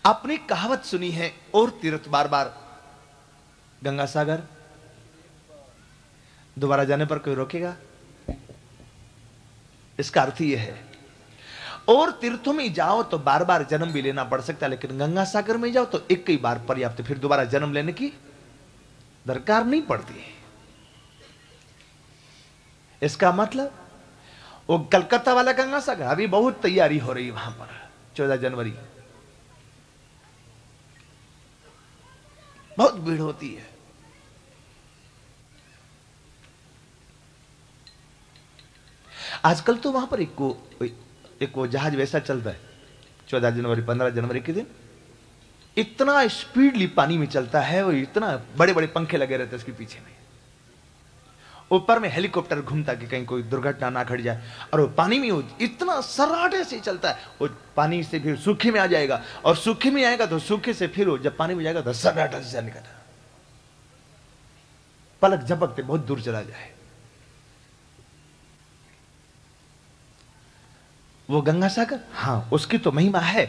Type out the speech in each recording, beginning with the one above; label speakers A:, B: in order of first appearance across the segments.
A: आपने कहावत सुनी है, और तीर्थ बार बार गंगा सागर, दोबारा जाने पर कोई रोकेगा? इसका अर्थ यह है, और तीर्थों में जाओ तो बार बार जन्म भी लेना पड़ सकता है, लेकिन गंगा सागर में जाओ तो एक ही बार पर्याप्त, फिर दोबारा जन्म लेने की दरकार नहीं पड़ती। इसका मतलब वो कलकत्ता वाला गंगा सागर, अभी बहुत तैयारी हो रही है वहां पर, 14 जनवरी बहुत भीड़ होती है। आजकल तो वहां पर एक वो जहाज वैसा चलता है, 14 जनवरी 15 जनवरी के दिन इतना स्पीडली पानी में चलता है, और इतना बड़े बड़े पंखे लगे रहते हैं उसके पीछे में, ऊपर में हेलीकॉप्टर घूमता कि कहीं कोई दुर्घटना ना घट जाए, और वो पानी में इतना सराटे से चलता है, वो पानी से फिर सूखे में आ जाएगा, और सूखे में आएगा तो सूखे से फिर वो जब पानी में जाएगा तो सराटा से निकलता, पलक झपकते बहुत दूर चला जाए। वो गंगा सागर, हाँ उसकी तो महिमा है,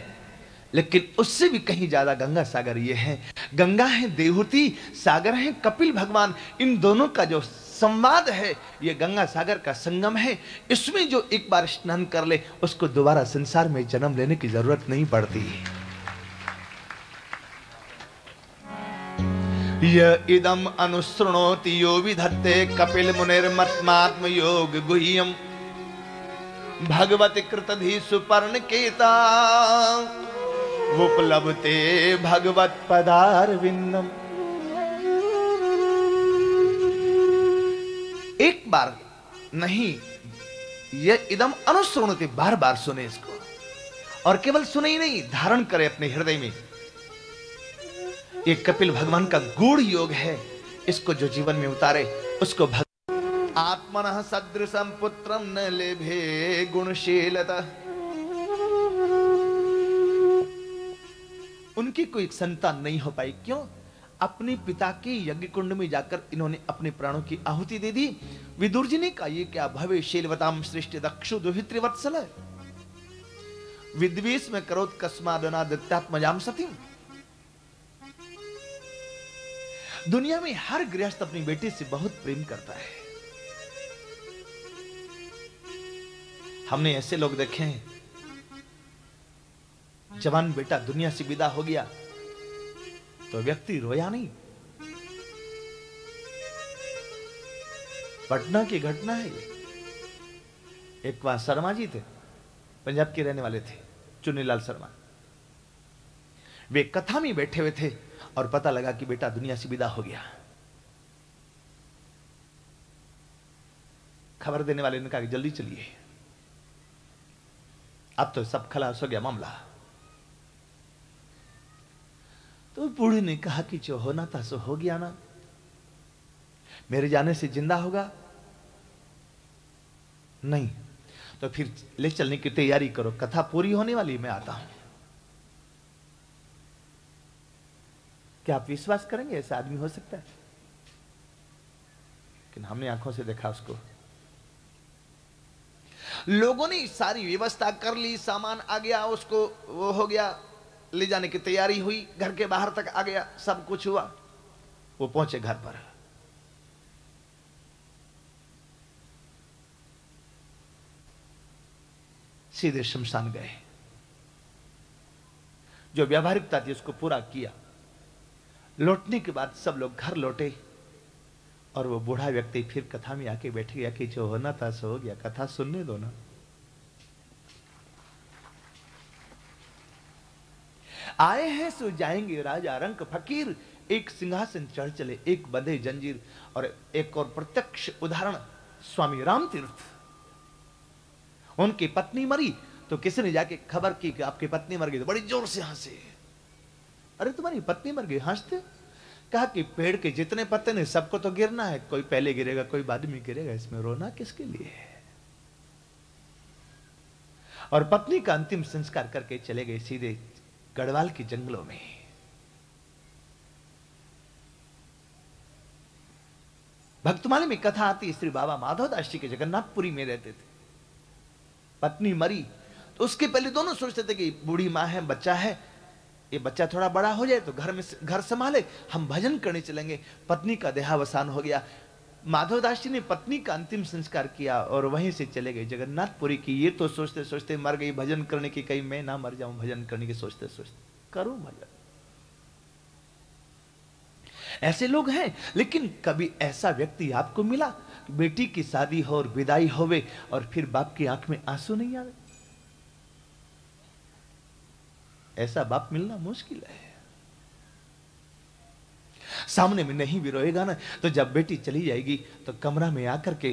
A: लेकिन उससे भी कहीं ज्यादा गंगा सागर ये है। गंगा है देवहूति, सागर है कपिल भगवान, इन दोनों का जो संवाद है ये गंगा सागर का संगम है। इसमें जो एक बार स्नान कर ले उसको दोबारा संसार में जन्म लेने की जरूरत नहीं पड़ती। य इदम अनुसृणोति यो विधत्ते कपिल मुनिर्मत्मात्म योग गुह्यम भगवति कृतधि सुपर्ण केता उपलब्धते भगवत पदारविंदम। एक बार नहीं, यह इदम अनुसृणोति, बार बार सुने इसको, और केवल सुने ही नहीं, धारण करे अपने हृदय में। ये कपिल भगवान का गूढ़ योग है, इसको जो जीवन में उतारे उसको आत्मनः सदृशं पुत्रं न लेभे गुणशीलता। उनकी कोई संतान नहीं हो पाई, क्यों? अपने पिता के यज्ञ कुंड में जाकर इन्होंने अपने प्राणों की आहुति दे दी। विदुर जी ने कहा, ये क्या भवेशीलवताम सृष्टि दक्षु दुहित्रिवत्सल, विद्वेष में करोत कस्मादनादित्यात्मजाम सतीम। दुनिया में हर गृहस्थ अपनी बेटी से बहुत प्रेम करता है। हमने ऐसे लोग देखे हैं, जवान बेटा दुनिया से विदा हो गया तो व्यक्ति रोया नहीं। पटना की घटना है ये। एक बार शर्मा जी थे, पंजाब के रहने वाले थे, चुन्नीलाल शर्मा। वे कथा में बैठे हुए थे और पता लगा कि बेटा दुनिया से विदा हो गया। खबर देने वाले ने कहा कि जल्दी चलिए, अब तो सब खलास हो गया मामला। तो बूढ़े ने कहा कि जो होना था सो हो गया ना, मेरे जाने से जिंदा होगा नहीं, तो फिर ले चलने की तैयारी करो, कथा पूरी होने वाली, मैं आता हूं। क्या आप विश्वास करेंगे ऐसा आदमी हो सकता है? लेकिन हमने आंखों से देखा उसको। लोगों ने सारी व्यवस्था कर ली, सामान आ गया, उसको वो हो गया, ले जाने की तैयारी हुई, घर के बाहर तक आ गया, सब कुछ हुआ। वो पहुंचे घर पर, सीधे शमशान गए। जो व्यावहारिकता थी उसको पूरा किया। लौटने के बाद सब लोग घर लौटे और वो बूढ़ा व्यक्ति फिर कथा में आके बैठ गया कि जो होना था सो हो गया, कथा सुनने दो ना। आए हैं सो जाएंगे राजा रंक फकीर, एक सिंहासन चढ़ चले, एक बंधे जंजीर। और एक और प्रत्यक्ष उदाहरण स्वामी राम तीर्थ। उनकी पत्नी मरी तो किसी ने जाके खबर की कि आपकी पत्नी मर गई, तो बड़ी जोर से हंसे। अरे तुम्हारी पत्नी मर गई, हंसते? कहा कि पेड़ के जितने पत्ते ने सबको तो गिरना है, कोई पहले गिरेगा कोई बाद में गिरेगा, इसमें रोना किसके लिए है? और पत्नी का अंतिम संस्कार करके चले गए सीधे गढ़वाल के जंगलों में। भक्तमाले में कथा आती, श्री बाबा माधवदास जी के जगन्नाथपुरी में रहते थे। पत्नी मरी तो उसके पहले दोनों सोचते थे कि बूढ़ी मां है, बच्चा है, ये बच्चा थोड़ा बड़ा हो जाए तो घर में घर संभाले, हम भजन करने चलेंगे। पत्नी का देहावसान हो गया। माधवदास जी ने पत्नी का अंतिम संस्कार किया और वहीं से चले गए जगन्नाथपुरी की। ये तो सोचते सोचते मर गई भजन करने की, कहीं मैं ना मर जाऊं भजन करने की सोचते सोचते। करूं भजन। ऐसे लोग हैं। लेकिन कभी ऐसा व्यक्ति आपको मिला, बेटी की शादी हो और विदाई होवे और फिर बाप की आंख में आंसू नहीं आवे? ऐसा बाप मिलना मुश्किल है। सामने में नहीं भी रोएगा ना, तो जब बेटी चली जाएगी तो कमरा में आकर के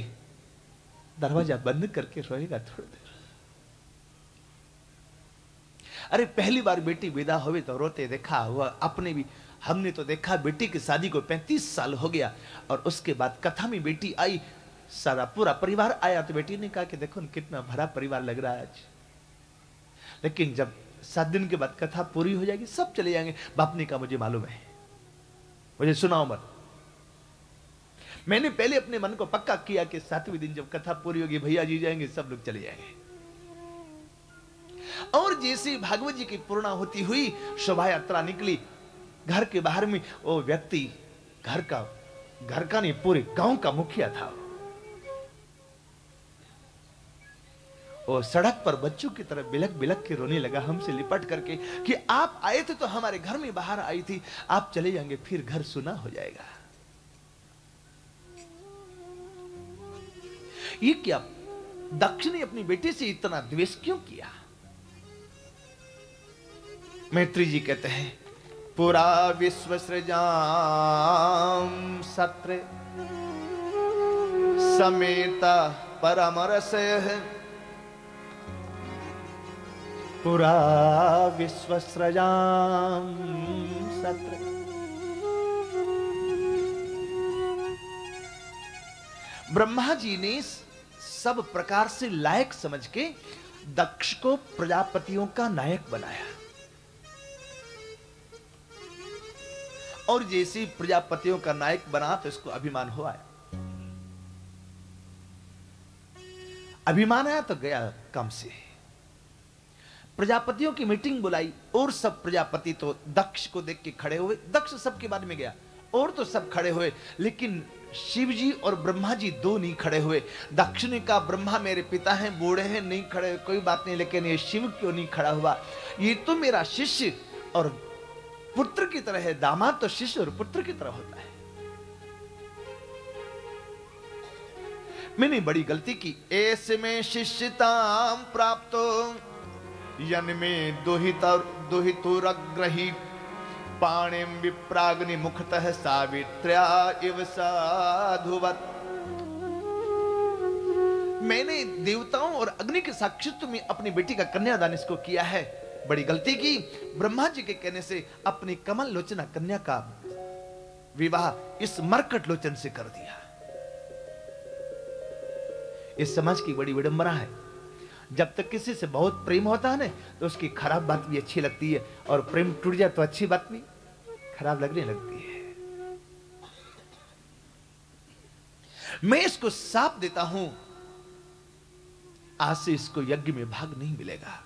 A: दरवाजा बंद करके रोएगा थोड़ी देर। अरे पहली बार बेटी विदा हुई तो रोते देखा हुआ अपने भी। हमने तो देखा बेटी की शादी को 35 साल हो गया और उसके बाद कथा में बेटी आई, सारा पूरा परिवार आया, तो बेटी ने कहा कि देखो कितना भरा परिवार लग रहा है आज। लेकिन जब 7 दिन के बाद कथा पूरी हो जाएगी, सब चले जाएंगे। बाप ने कहा मुझे मालूम है, मुझे सुनाओ मत। मैंने पहले अपने मन को पक्का किया कि 7वें दिन जब कथा पूरी होगी भैया जी जाएंगे, सब लोग चले जाएंगे। और जैसे भागवत जी की पूर्णाहुति हुई, शोभा यात्रा निकली, घर के बाहर में वो व्यक्ति घर का नहीं पूरे गांव का मुखिया था। वो सड़क पर बच्चों की तरह बिलक बिलक के रोने लगा हमसे लिपट करके कि आप आए थे तो हमारे घर में बाहर आई थी, आप चले जाएंगे फिर घर सुना हो जाएगा। ये क्या दक्ष ने अपनी बेटी से इतना द्वेष क्यों किया? मैत्री जी कहते हैं, पुरा विश्व सृजाम सत्र समेता परमरसयः, पुरा विश्व सृजाम सत्र। ब्रह्मा जी ने सब प्रकार से लायक समझ के दक्ष को प्रजापतियों का नायक बनाया। और जैसे प्रजापतियों का नायक बना तो इसको अभिमान हो आया। अभिमान आया तो गया काम से। प्रजापतियों की मीटिंग बुलाई और सब प्रजापति तो दक्ष को देख के खड़े हुए। दक्ष सबके बाद में गया और तो सब खड़े हुए, लेकिन शिव जी और ब्रह्मा जी दो नहीं खड़े हुए। दक्ष ने कहा ब्रह्मा मेरे पिता हैं, बूढ़े हैं, नहीं खड़े, कोई बात नहीं, लेकिन ये शिव क्यों नहीं खड़ा हुआ? ये तो मेरा शिष्य और पुत्र की तरह है। दामाद तो शिष्य और पुत्र की तरह होता है। मैंने बड़ी गलती की। ऐसे में शिष्यताम प्राप्तो यन में दुहितुरग्रही पाणिम विप्राग्नि मुखतः सावित्र्या इव साधुवत। मैंने देवताओं और अग्नि के साक्षित्व में अपनी बेटी का कन्यादान इसको किया है। बड़ी गलती की। ब्रह्मा जी के कहने से अपनी कमल लोचना कन्या का विवाह इस मरकट लोचन से कर दिया। इस समाज की बड़ी विडंबना है। जब तक किसी से बहुत प्रेम होता है ना, तो उसकी खराब बात भी अच्छी लगती है, और प्रेम टूट जाए तो अच्छी बात भी खराब लगने लगती है। मैं इसको साफ देता हूं, आज से इसको यज्ञ में भाग नहीं मिलेगा।